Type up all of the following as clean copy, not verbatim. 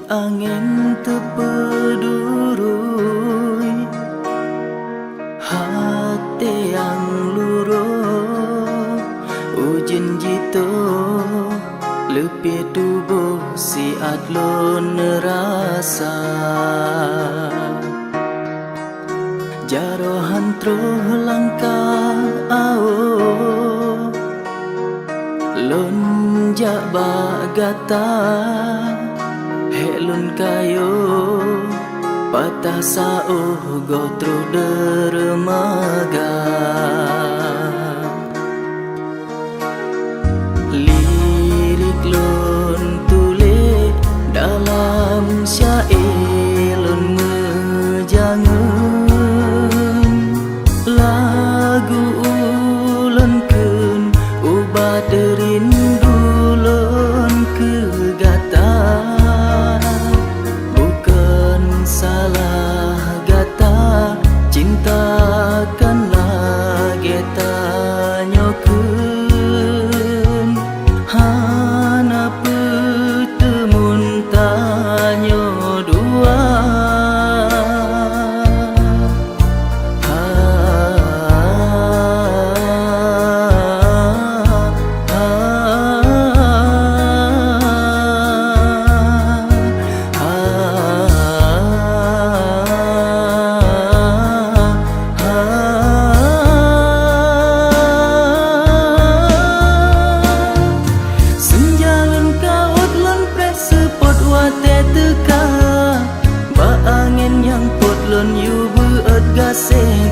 angin tepedurui hati yang luruh ujin jito lebih tubuh si adlon rasa jarohan truh langkah au lon jak bagata helun kayo patah sauh gotru dermaga lirik lun tulis dalam syair lun ngejangun lagu ulun kun ubah derindu lun kegata bukan salah gata cintakanlah geta nyokun hana petemun tanyo dua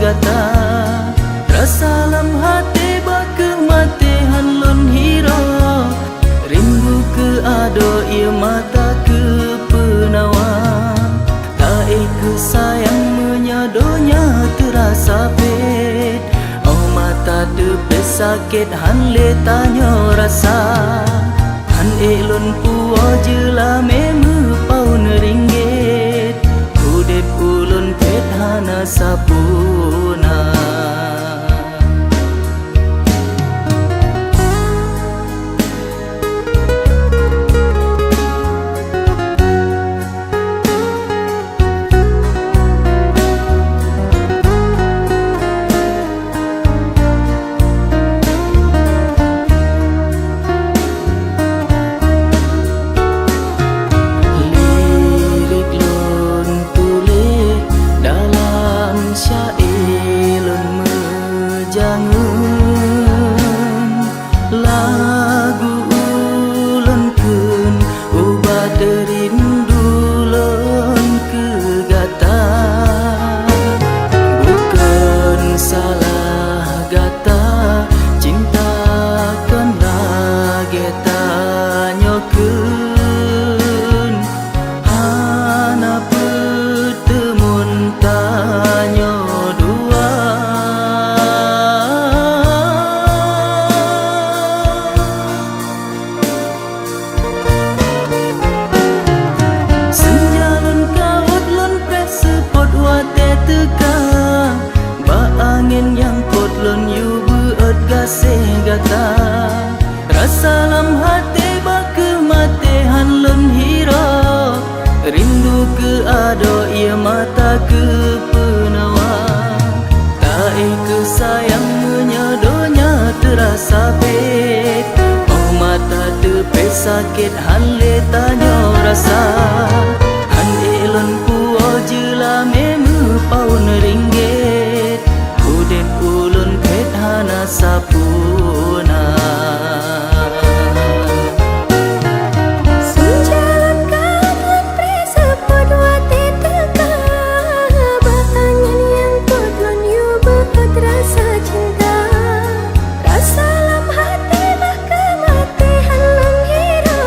gata rasa lam hati bake mati hanlun hiro rindu ke ado ia mata ke penawa tae ke sayang menyadonya terasa pet oh mata depe sakit hanle tanyo rasa han elun puo jela memu paun ringgit udip ulun pet hana sapuna lagu ulun kun ubah derindu lun kegata bukan salah gata cintakanlah geta nyokun hana petemun tanyo dua angin yang kotlon yu beut gasih gata rasa lam hati bake mate hanlun hiro rindu ke ado ia mata ke penawa tae ke sayang menyadonya terasa pet oh mata depe sakit hanle tanyo rasa han elon puo jela memu paun ringgit udip ulun pet hana sapuna senjalan kawan presepot wate teka angin yang kotlon yu beut rasa cinta rasa lam hati bake mati hanlun hiro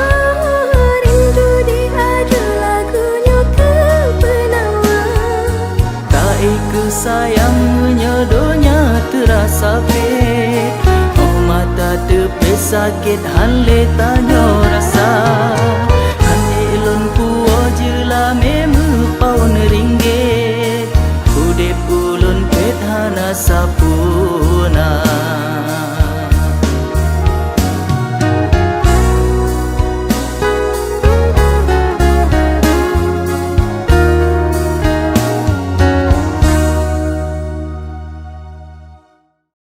rindu di adu lagunya ke penawa tae ke sayang menyadonya terasa pet oh mata depe sakit hanle tanyo rasa han elun puo jela me